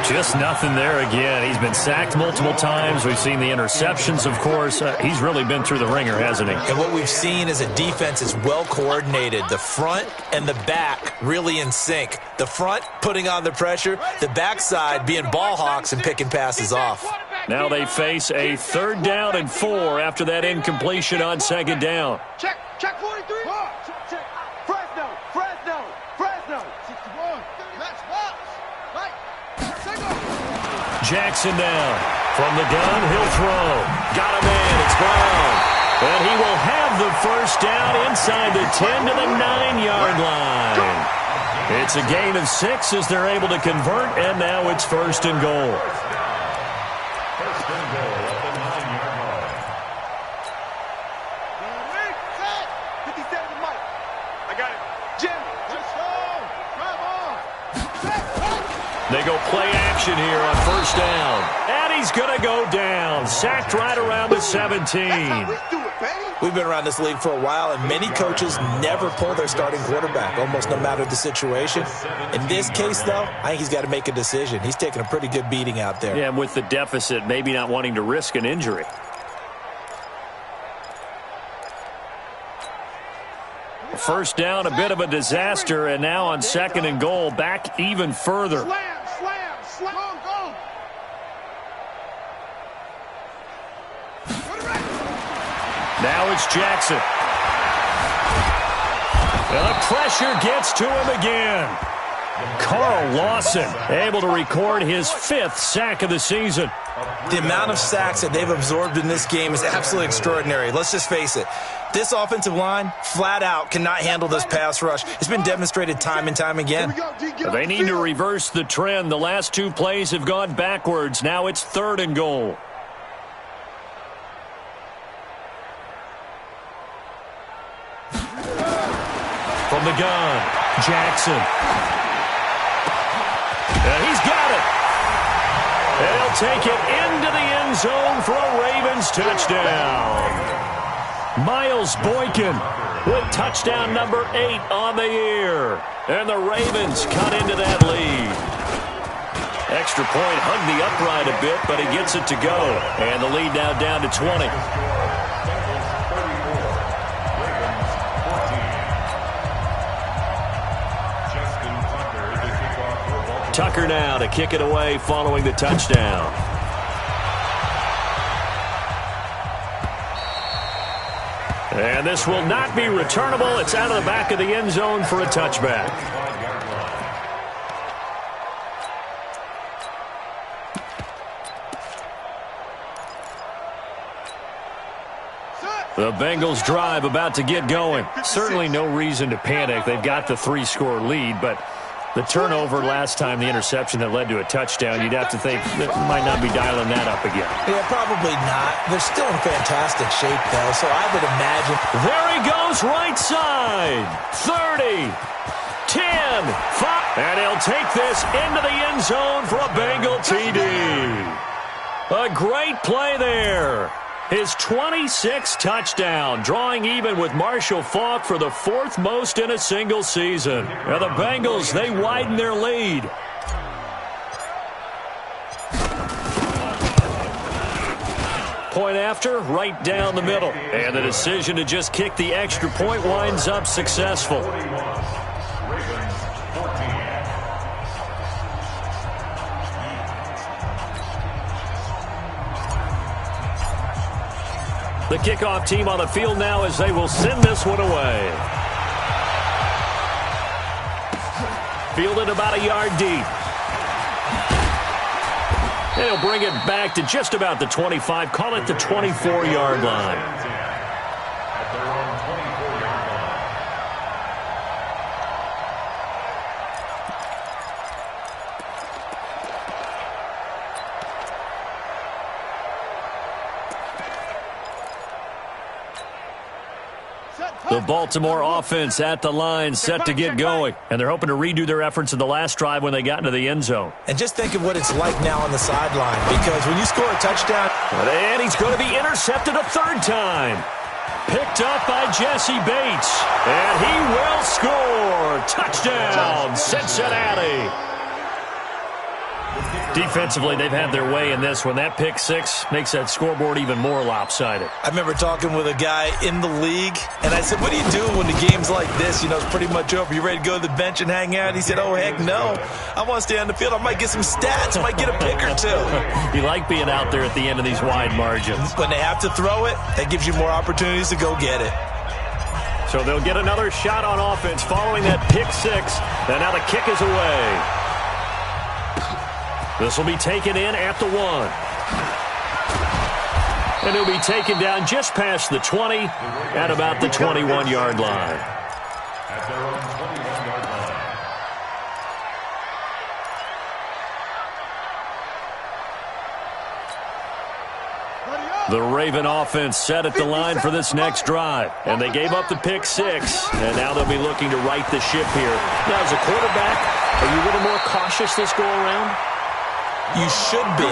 Just nothing there again. He's been sacked multiple times. We've seen the interceptions, of course. He's really been through the ringer, hasn't he? And what we've seen is a defense is well coordinated. The front and the back really in sync. The front putting on the pressure, the backside being ball hawks and picking passes off. Now they face a 3rd down and 4 after that incompletion on 2nd down. Check 43. Check. Fresno. 61. That's box. Right. Jackson down. From the gun, he'll throw. Got a man. It's Brown. And he will have the first down inside the 10 to the 9-yard line. It's a gain of 6 as they're able to convert, and now it's first and goal. First and goal at the 9-yard line. Set. 57 to Mike. I got it. Jim. Let's go. Drive on. They go play action here on first down. And he's going to go down. Sacked right around the 17. That's how we do it, baby. We've been around this league for a while, and many coaches never pull their starting quarterback, almost no matter the situation. In this case, though, I think he's got to make a decision. He's taking a pretty good beating out there. Yeah, and with the deficit, maybe not wanting to risk an injury. First down, a bit of a disaster, and now on second and goal, back even further. Slam. Go. Now it's Jackson. And the pressure gets to him again. Carl Lawson able to record his 5th sack of the season. The amount of sacks that they've absorbed in this game is absolutely extraordinary. Let's just face it. This offensive line, flat out, cannot handle this pass rush. It's been demonstrated time and time again. They need to reverse the trend. The last 2 plays have gone backwards. Now it's third and goal. From the gun, Jackson. And he's got it. And he'll take it into the end zone for a Ravens touchdown. Miles Boykin with touchdown number 8 on the year. And the Ravens cut into that lead. Extra point hugged the upright a bit, but he gets it to go. And the lead now down to 20. Tucker now to kick it away following the touchdown. And this will not be returnable. It's out of the back of the end zone for a touchback. The Bengals drive about to get going. Certainly no reason to panic. They've got the 3-score lead, but the turnover last time, the interception that led to a touchdown, you'd have to think that might not be dialing that up again. Yeah, probably not. They're still in fantastic shape, though, so I would imagine. There he goes, right side. 30, 10, 5. And he'll take this into the end zone for a Bengal TD. A great play there. His 26th touchdown, drawing even with Marshall Faulk for the 4th most in a single season. Now the Bengals, they widen their lead. Point after, right down the middle. And the decision to just kick the extra point winds up successful. The kickoff team on the field now as they will send this one away. Fielded about a yard deep. And he'll bring it back to just about the 25. Call it the 24-yard line. At their own 24-yard line. The Baltimore offense at the line, set to get going. And they're hoping to redo their efforts in the last drive when they got into the end zone. And just think of what it's like now on the sideline, because when you score a touchdown. And he's going to be intercepted a 3rd time. Picked up by Jesse Bates. And he will score. Touchdown, Cincinnati. Defensively, they've had their way in this one. That pick 6 makes that scoreboard even more lopsided. I remember talking with a guy in the league, and I said, what do you do when the game's like this? You know, it's pretty much over. You ready to go to the bench and hang out? He said, oh, heck no. I want to stay on the field. I might get some stats. I might get a pick or 2. You like being out there at the end of these wide margins. When they have to throw it, that gives you more opportunities to go get it. So they'll get another shot on offense following that pick 6. And now the kick is away. This will be taken in at the 1. And he'll be taken down just past the 20 at about the 21-yard line. At their own 21-yard line. The Raven offense set at the line for this next drive. And they gave up the pick 6. And now they'll be looking to right the ship here. Now, as a quarterback, are you a little more cautious this go-around? You should be,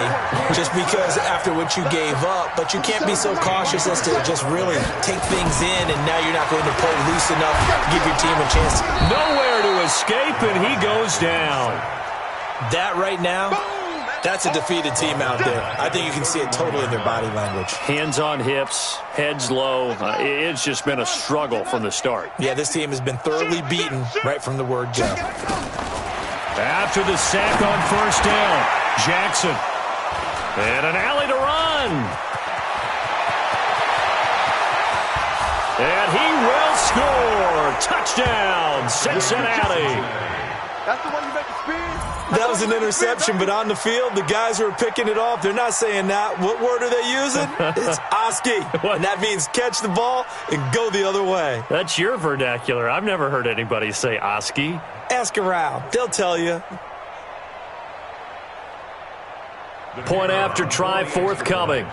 just because after what you gave up, but you can't be so cautious as to just really take things in, and now you're not going to play loose enough to give your team a chance. Nowhere to escape, and he goes down. That right now, that's a defeated team out there. I think you can see it totally in their body language. Hands on hips, heads low. It's just been a struggle from the start. Yeah, this team has been thoroughly beaten right from the word go. After the sack on first down, Jackson. And an alley to run. And he will score. Touchdown, Cincinnati. That's the one you make a spin. That was an interception, but on the field, the guys who are picking it off, they're not saying that. What word are they using? It's Oski. And that means catch the ball and go the other way. That's your vernacular. I've never heard anybody say Oski. Ask around. They'll tell you. Point after try forthcoming.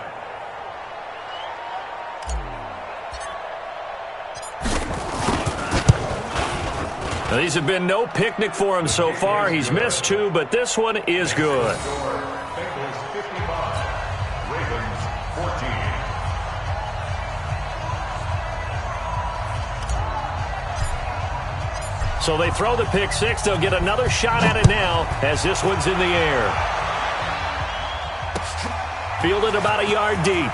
Now, these have been no picnic for him so far. He's missed 2, but this one is good. Bengals 55, Ravens 14. So they throw the pick 6. They'll get another shot at it now as this one's in the air. Fielded about a yard deep.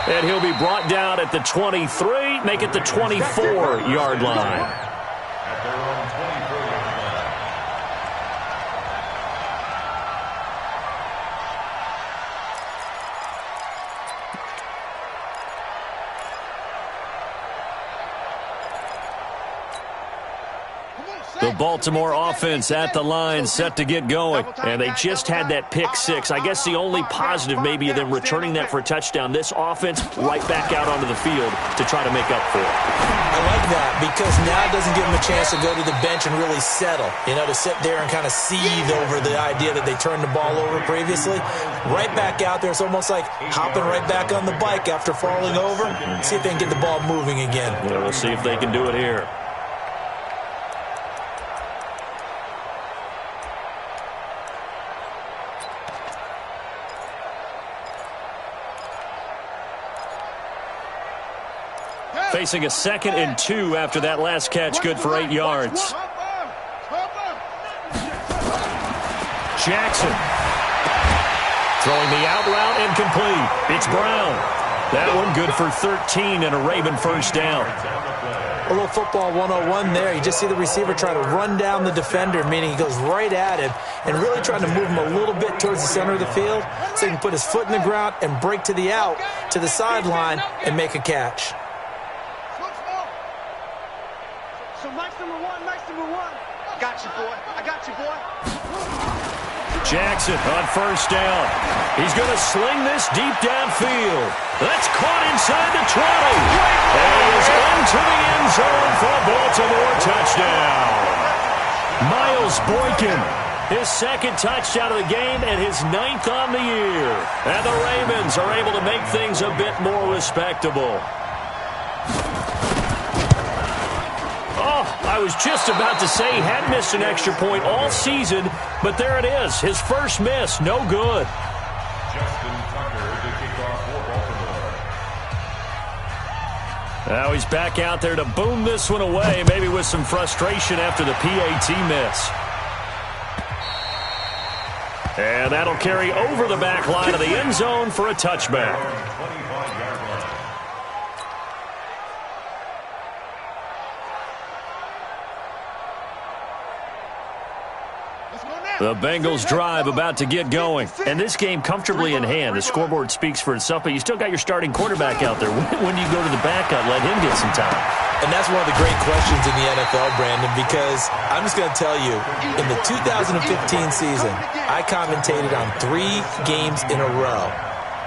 And he'll be brought down at the 23, make it the 24-yard line. At their own 24-yard line. The Baltimore offense at the line, set to get going. And they just had that pick 6. I guess the only positive maybe of them returning that for a touchdown. This offense right back out onto the field to try to make up for it. I like that because now it doesn't give them a chance to go to the bench and really settle. You know, to sit there and kind of seethe over the idea that they turned the ball over previously. Right back out there. It's almost like hopping right back on the bike after falling over. See if they can get the ball moving again. Yeah, we'll see if they can do it here. Facing a 2nd and 2 after that last catch, good for 8 yards. Jackson. Throwing the out route incomplete. It's Brown. That one good for 13 and a Raven first down. A little football 101 there. You just see the receiver try to run down the defender, meaning he goes right at him and really trying to move him a little bit towards the center of the field so he can put his foot in the ground and break to the out, to the sideline, and make a catch. So Mike's number one. Got you, boy. I got you, boy. Jackson on first down. He's going to sling this deep downfield. That's caught inside the 20. And he is into the end zone for a Baltimore touchdown. Miles Boykin, his 2nd touchdown of the game and his 9th on the year. And the Ravens are able to make things a bit more respectable. I was just about to say he had missed an extra point all season, but there it is. His first miss, no good. Justin Tucker to kick off for Baltimore. Now he's back out there to boom this one away, maybe with some frustration after the PAT miss. And that'll carry over the back line of the end zone for a touchback. 25-yard line. The Bengals drive about to get going. And this game comfortably in hand. The scoreboard speaks for itself, but you still got your starting quarterback out there. When do you go to the backup, let him get some time? And that's one of the great questions in the NFL, Brandon, because I'm just going to tell you, in the 2015 season, I commentated on 3 games in a row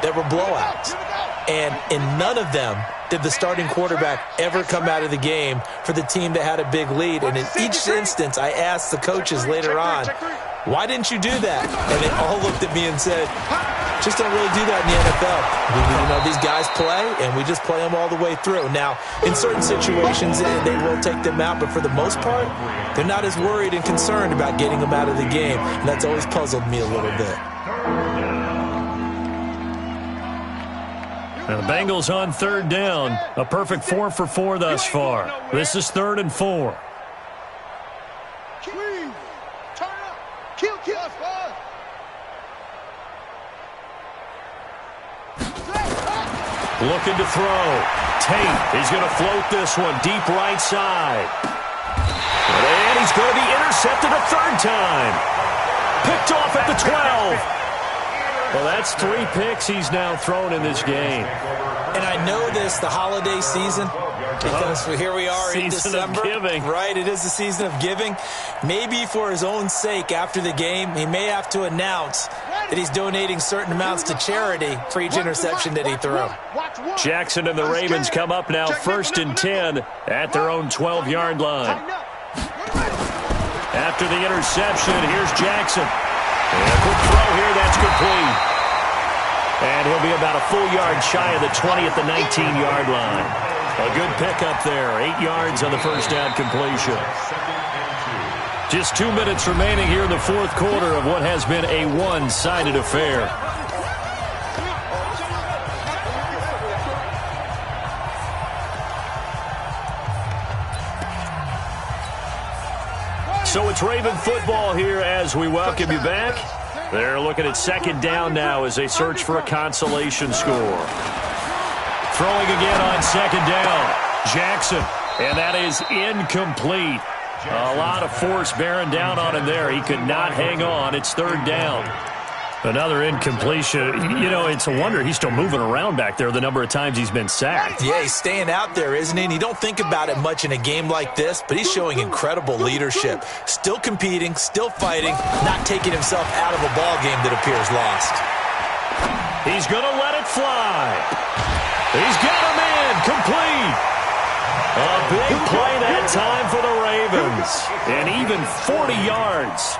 that were blowouts. And in none of them did the starting quarterback ever come out of the game for the team that had a big lead. And in each instance, I asked the coaches later on, why didn't you do that? And they all looked at me and said, just don't really do that in the NFL. These guys play, and we just play them all the way through. Now, in certain situations, they will take them out, but for the most part, they're not as worried and concerned about getting them out of the game, and that's always puzzled me a little bit. Now the Bengals on 3rd down, a perfect 4 for 4 thus far. This is 3rd and 4. Looking to throw. Tate is going to float this one deep right side. And he's going to be intercepted a 3rd time. Picked off at the 12. Well, that's 3 picks he's now thrown in this game. And I know this, the holiday season, because here we are in December. Season of giving. Right, it is the season of giving. Maybe for his own sake after the game, he may have to announce that he's donating certain amounts to charity for each interception that he threw. Jackson and the Ravens come up now 1st and 10 at their own 12-yard line. After the interception, here's Jackson. And a quick throw here, that's complete. And he'll be about a full yard shy of the 20 at the 19-yard line. A good pickup there, 8 yards on the first down completion. Just 2 minutes remaining here in the 4th quarter of what has been a one-sided affair. So it's Raven football here as we welcome you back. They're looking at 2nd down now as they search for a consolation score. Throwing again on 2nd down. Jackson, and that is incomplete. A lot of force bearing down on him there. He could not hang on. It's 3rd down. Another incompletion. It's a wonder he's still moving around back there the number of times he's been sacked. Yeah, he's staying out there, isn't he? And you don't think about it much in a game like this, but he's showing incredible leadership. Still competing, still fighting, not taking himself out of a ball game that appears lost. He's going to let it fly. He's got him in. Complete. A big play that time for the Ravens. And even 40 yards.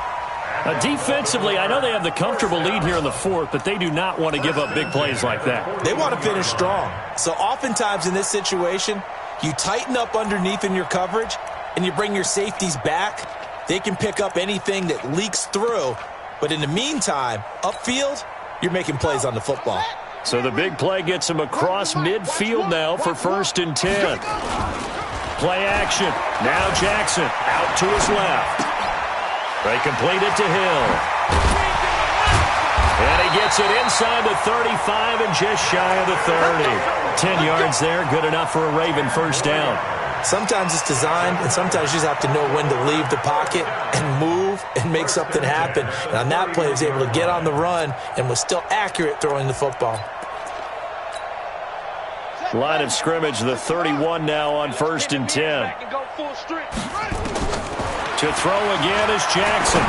Defensively, I know they have the comfortable lead here in the 4th, but they do not want to give up big plays like that. They want to finish strong. So oftentimes in this situation, you tighten up underneath in your coverage, and you bring your safeties back. They can pick up anything that leaks through. But in the meantime, upfield, you're making plays on the football. So the big play gets him across midfield now for 1st and 10. Play action. Now Jackson out to his left. They complete it to Hill. And he gets it inside the 35 and just shy of the 30. 10 yards there, good enough for a Raven 1st down. Sometimes it's designed, and sometimes you just have to know when to leave the pocket and move and make something happen. And on that play, he was able to get on the run and was still accurate throwing the football. Line of scrimmage, the 31 now on 1st and 10. To throw again is Jackson.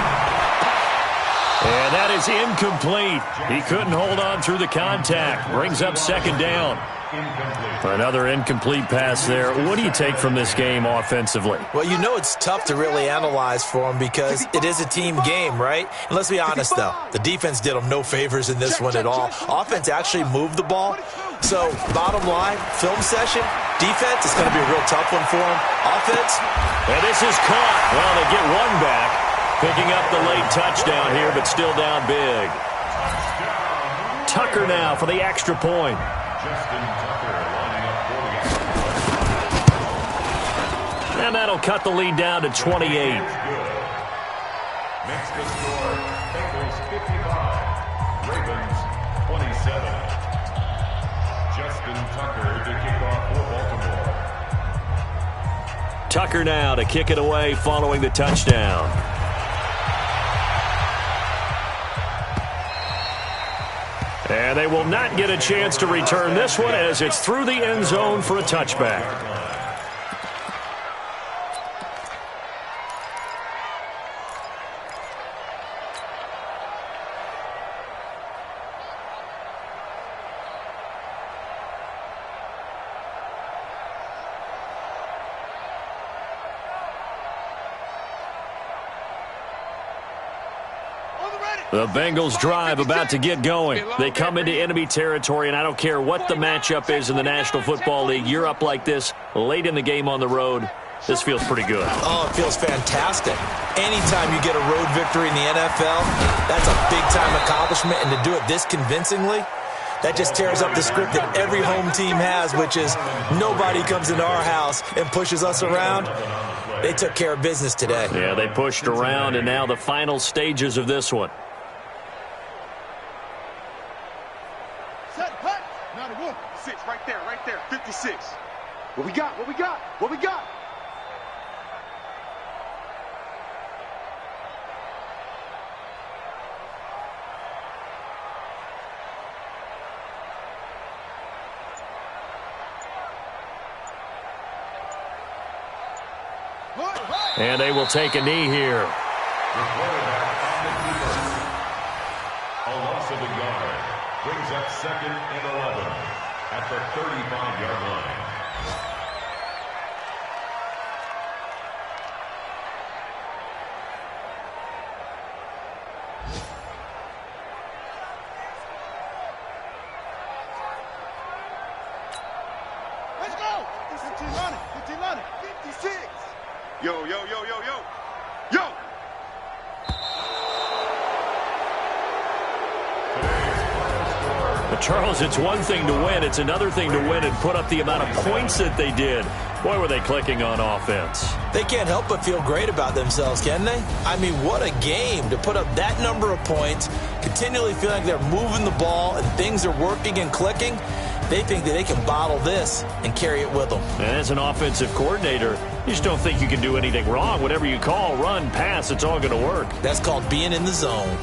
And that is incomplete. He couldn't hold on through the contact. Brings up 2nd down. Another incomplete pass there. What do you take from this game offensively? Well, it's tough to really analyze for him because it is a team game, right? And let's be honest, though. The defense did them no favors in this one at all. Offense actually moved the ball. So, bottom line, film session, defense is going to be a real tough one for him. Offense. And this is caught. Well, they get one back. Picking up the late touchdown here, but still down big. Tucker now for the extra point. And that'll cut the lead down to 28. Next to score, Bengals 55, Ravens 27. Justin Tucker to kick off for Baltimore. Tucker now to kick it away following the touchdown. And they will not get a chance to return this one as it's through the end zone for a touchback. The Bengals drive about to get going. They come into enemy territory, and I don't care what the matchup is in the National Football League. You're up like this late in the game on the road. This feels pretty good. Oh, it feels fantastic. Anytime you get a road victory in the NFL, that's a big-time accomplishment, and to do it this convincingly, that just tears up the script that every home team has, which is nobody comes into our house and pushes us around. They took care of business today. Yeah, they pushed around, and now the final stages of this one. Set, hut. Not a wolf. 6, right there, 56. What we got? What we got? What we got? And they will take a knee here. The quarterback on the keeper. A loss of a yard brings up 2nd and 11 at the 35-yard line. Let's go. 15 running. 56. Yo. But Charles, it's one thing to win. It's another thing to win and put up the amount of points that they did. Boy, were they clicking on offense. They can't help but feel great about themselves, can they? I mean, what a game to put up that number of points, continually feeling like they're moving the ball and things are working and clicking. They think that they can bottle this and carry it with them. And as an offensive coordinator, you just don't think you can do anything wrong. Whatever you call, run, pass, it's all going to work. That's called being in the zone.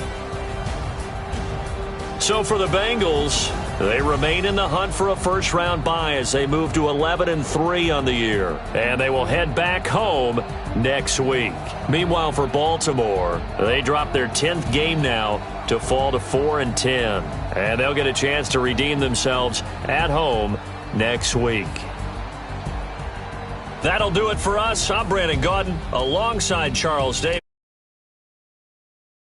So for the Bengals, they remain in the hunt for a first-round bye as they move to 11-3 on the year. And they will head back home next week. Meanwhile, for Baltimore, they drop their 10th game now to fall to 4-10. And they'll get a chance to redeem themselves at home next week. That'll do it for us. I'm Brandon Gaudin alongside Charles Davis.